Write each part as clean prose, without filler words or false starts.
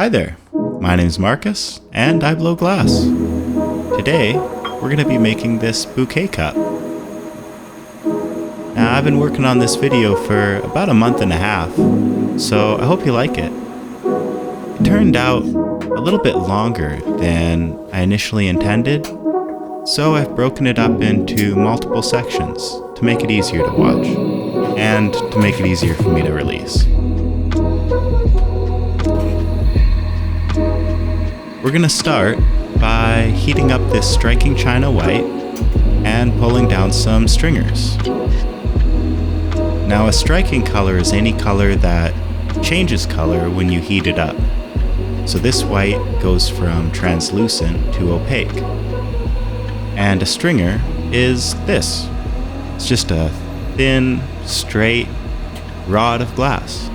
Hi there, my name is Marcus, and I blow glass. Today, we're going to be making this bouquet cup. Now, I've been working on this video for about a month and a half, so I hope you like it. It turned out a little bit longer than I initially intended, so I've broken it up into multiple sections to make it easier to watch, and to make it easier for me to release. We're going to start by heating up this striking china white and pulling down some stringers. Now, a striking color is any color that changes color when you heat it up. So this white goes from translucent to opaque. And a stringer is this. It's just a thin, straight rod of glass.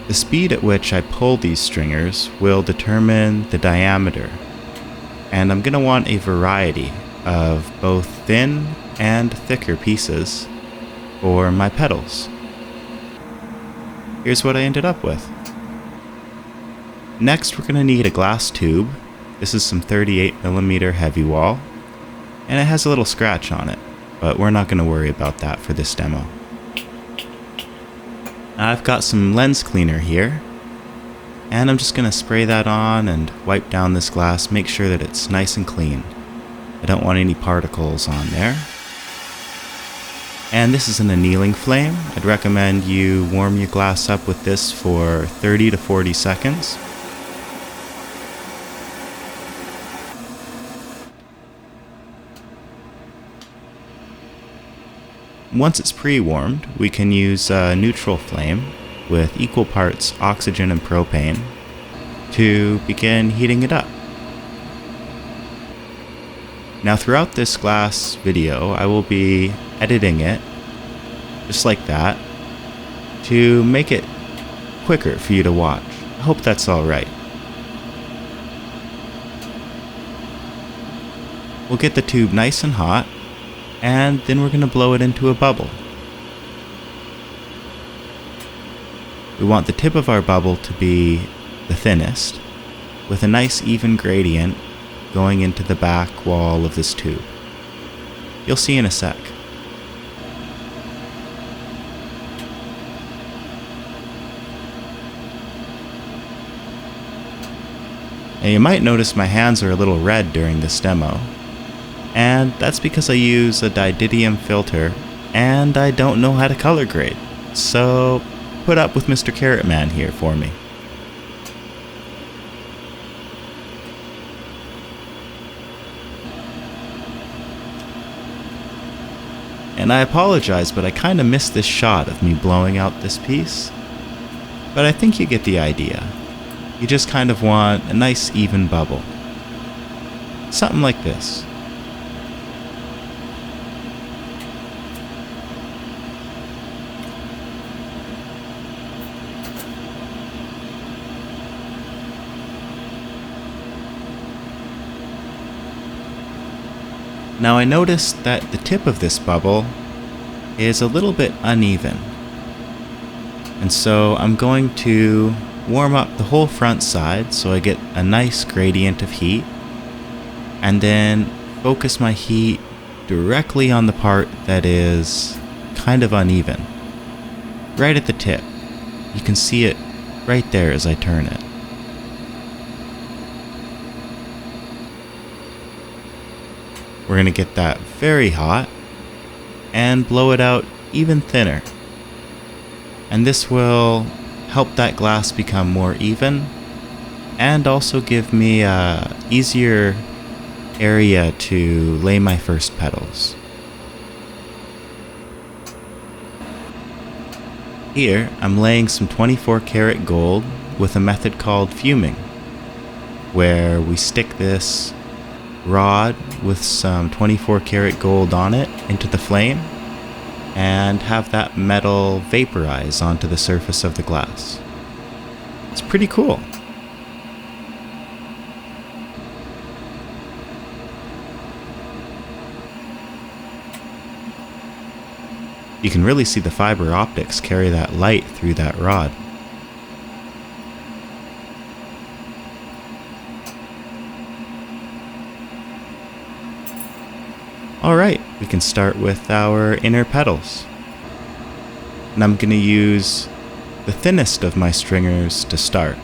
The speed at which I pull these stringers will determine the diameter, and I'm going to want a variety of both thin and thicker pieces for my petals. Here's what I ended up with. Next, we're going to need a glass tube. This is some 38mm heavy wall, and it has a little scratch on it, but we're not going to worry about that for this demo. I've got some lens cleaner here, and I'm just going to spray that on and wipe down this glass, make sure that it's nice and clean. I don't want any particles on there. And this is an annealing flame. I'd recommend you warm your glass up with this for 30 to 40 seconds. Once it's pre-warmed, we can use a neutral flame with equal parts oxygen and propane to begin heating it up. Now, throughout this glass video, I will be editing it just like that to make it quicker for you to watch. I hope that's alright. We'll get the tube nice and hot, and then we're going to blow it into a bubble. We want the tip of our bubble to be the thinnest, with a nice even gradient going into the back wall of this tube. You'll see in a sec. Now, you might notice my hands are a little red during this demo. And that's because I use a didymium filter, and I don't know how to color grade. So, put up with Mr. Carrot Man here for me. And I apologize, but I kind of missed this shot of me blowing out this piece. But I think you get the idea. You just kind of want a nice even bubble. Something like this. Now, I noticed that the tip of this bubble is a little bit uneven, and so I'm going to warm up the whole front side so I get a nice gradient of heat, and then focus my heat directly on the part that is kind of uneven, right at the tip. You can see it right there as I turn it. We're going to get that very hot and blow it out even thinner. And this will help that glass become more even and also give me a easier area to lay my first petals. Here, I'm laying some 24 karat gold with a method called fuming, where we stick this rod with some 24 karat gold on it into the flame and have that metal vaporize onto the surface of the glass. It's pretty cool. You can really see the fiber optics carry that light through that rod. Alright, we can start with our inner petals. And I'm going to use the thinnest of my stringers to start,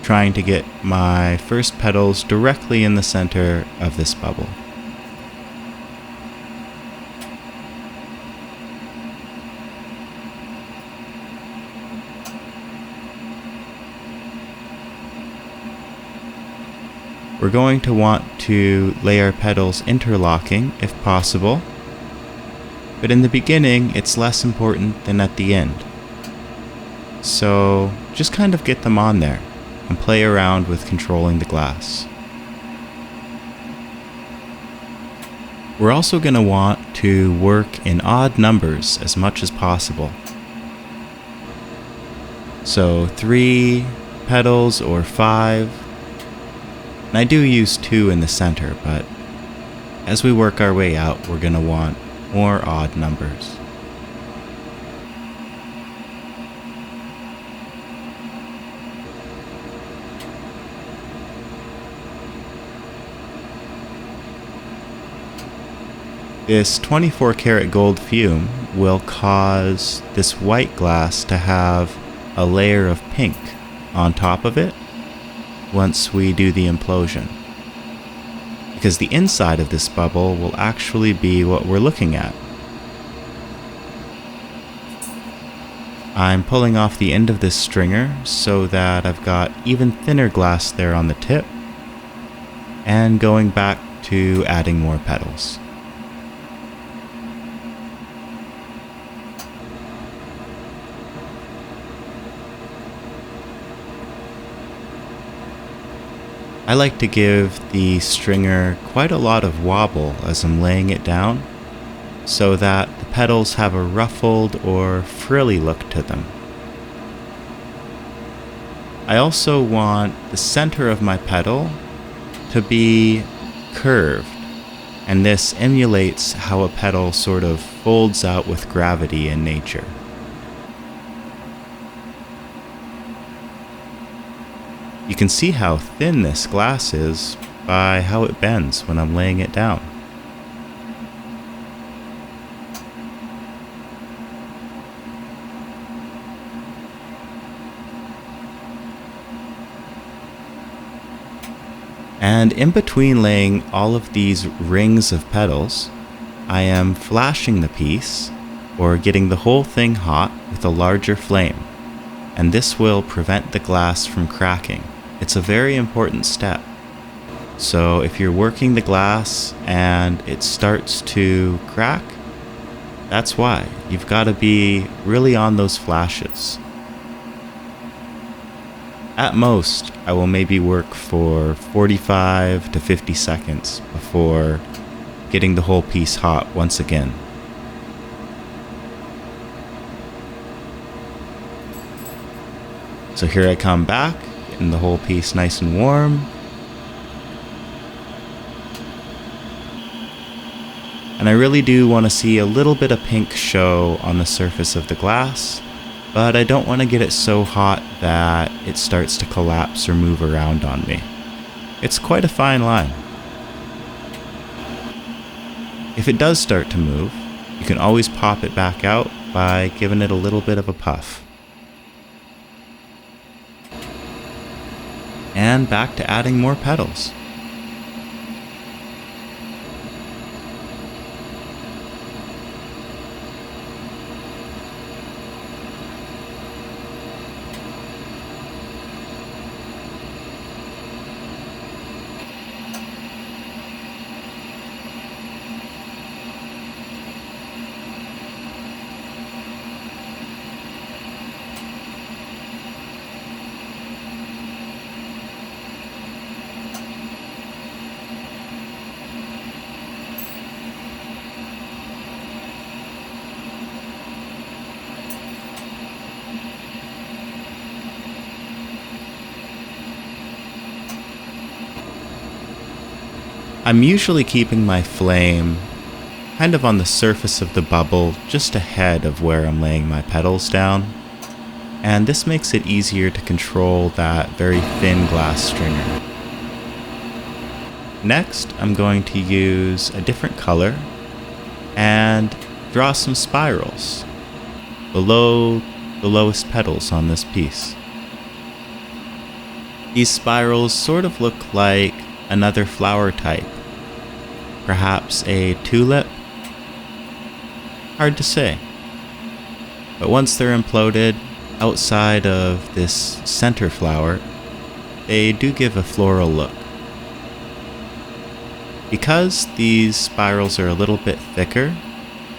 trying to get my first petals directly in the center of this bubble. We're going to want to lay our petals interlocking if possible, but in the beginning it's less important than at the end. So just kind of get them on there and play around with controlling the glass. We're also going to want to work in odd numbers as much as possible. So 3 petals or 5. And I do use 2 in the center, but as we work our way out, we're going to want more odd numbers. This 24 karat gold fume will cause this white glass to have a layer of pink on top of it once we do the implosion, because the inside of this bubble will actually be what we're looking at. I'm pulling off the end of this stringer so that I've got even thinner glass there on the tip, and going back to adding more petals. I like to give the stringer quite a lot of wobble as I'm laying it down, so that the petals have a ruffled or frilly look to them. I also want the center of my petal to be curved, and this emulates how a petal sort of folds out with gravity in nature. You can see how thin this glass is by how it bends when I'm laying it down. And in between laying all of these rings of petals, I am flashing the piece, or getting the whole thing hot with a larger flame, and this will prevent the glass from cracking. It's a very important step. So if you're working the glass and it starts to crack, that's why. You've got to be really on those flashes. At most, I will maybe work for 45 to 50 seconds before getting the whole piece hot once again. So here I come back, getting the whole piece nice and warm. And I really do want to see a little bit of pink show on the surface of the glass, but I don't want to get it so hot that it starts to collapse or move around on me. It's quite a fine line. If it does start to move, you can always pop it back out by giving it a little bit of a puff. And back to adding more petals. I'm usually keeping my flame kind of on the surface of the bubble, just ahead of where I'm laying my petals down, and this makes it easier to control that very thin glass stringer. Next, I'm going to use a different color and draw some spirals below the lowest petals on this piece. These spirals sort of look like another flower type, perhaps a tulip? Hard to say. But once they're imploded outside of this center flower, they do give a floral look. Because these spirals are a little bit thicker,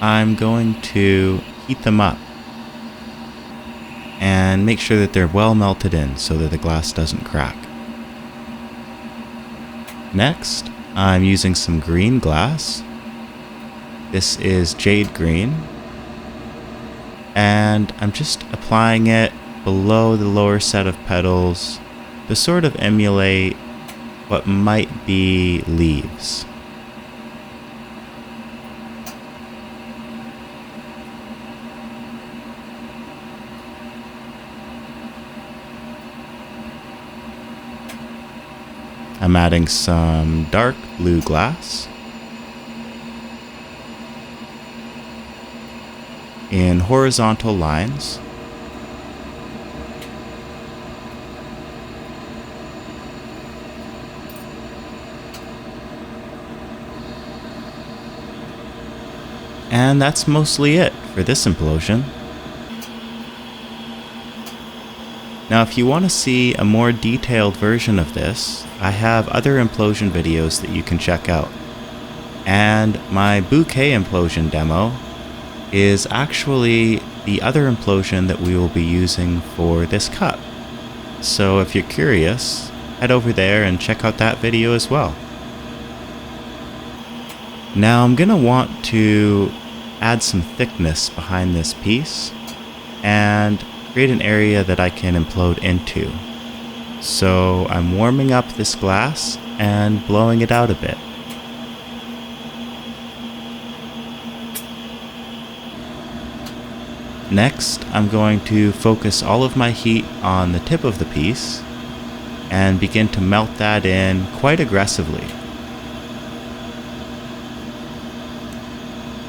I'm going to heat them up and make sure that they're well melted in so that the glass doesn't crack. Next, I'm using some green glass. This is jade green. And I'm just applying it below the lower set of petals to sort of emulate what might be leaves. I'm adding some dark blue glass in horizontal lines. And that's mostly it for this implosion. Now if you want to see a more detailed version of this, I have other implosion videos that you can check out. And my bouquet implosion demo is actually the other implosion that we will be using for this cup. So if you're curious, head over there and check out that video as well. Now I'm going to want to add some thickness behind this piece and create an area that I can implode into. So I'm warming up this glass and blowing it out a bit. Next, I'm going to focus all of my heat on the tip of the piece and begin to melt that in quite aggressively.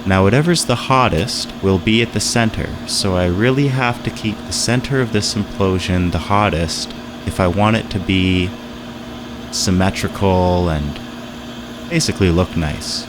Now whatever's the hottest will be at the center, so I really have to keep the center of this implosion the hottest if I want it to be symmetrical and basically look nice.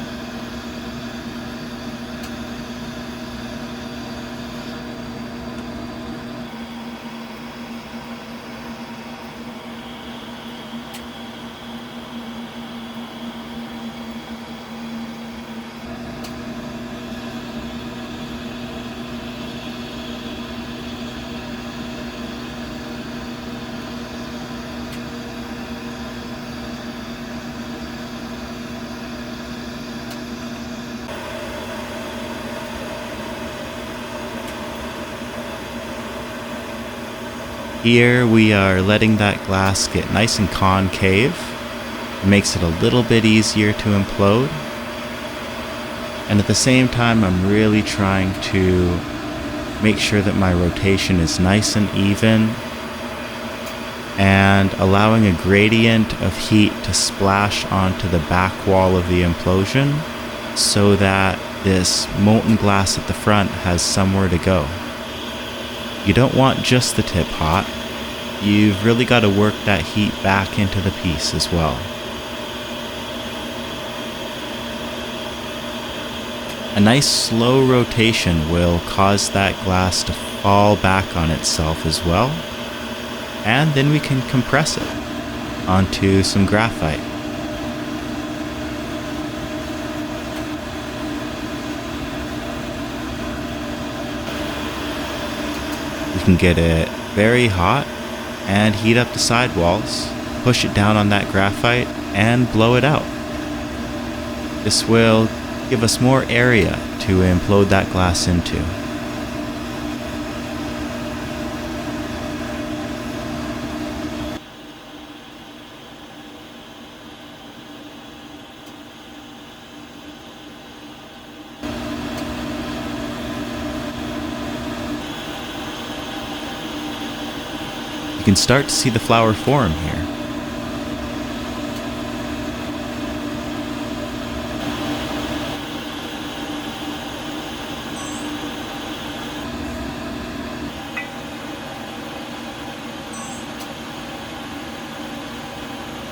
Here we are letting that glass get nice and concave. It makes it a little bit easier to implode. And at the same time, I'm really trying to make sure that my rotation is nice and even and allowing a gradient of heat to splash onto the back wall of the implosion so that this molten glass at the front has somewhere to go. You don't want just the tip hot. You've really got to work that heat back into the piece as well. A nice slow rotation will cause that glass to fall back on itself as well. And then we can compress it onto some graphite. We can get it very hot and heat up the sidewalls, push it down on that graphite, and blow it out. This will give us more area to implode that glass into. You can start to see the flower form here.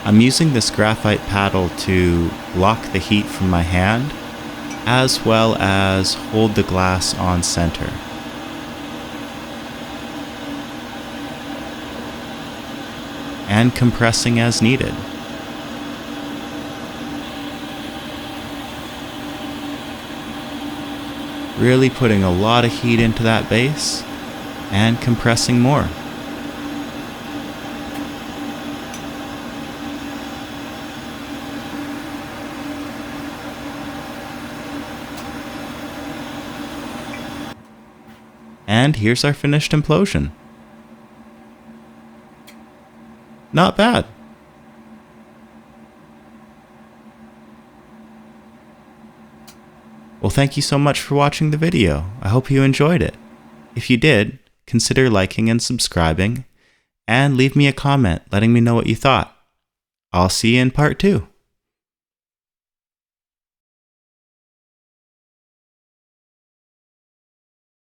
I'm using this graphite paddle to block the heat from my hand, as well as hold the glass on center. And compressing as needed. Really putting a lot of heat into that base and compressing more. And here's our finished implosion. Not bad. Well, thank you so much for watching the video. I hope you enjoyed it. If you did, consider liking and subscribing, and leave me a comment letting me know what you thought. I'll see you in part 2.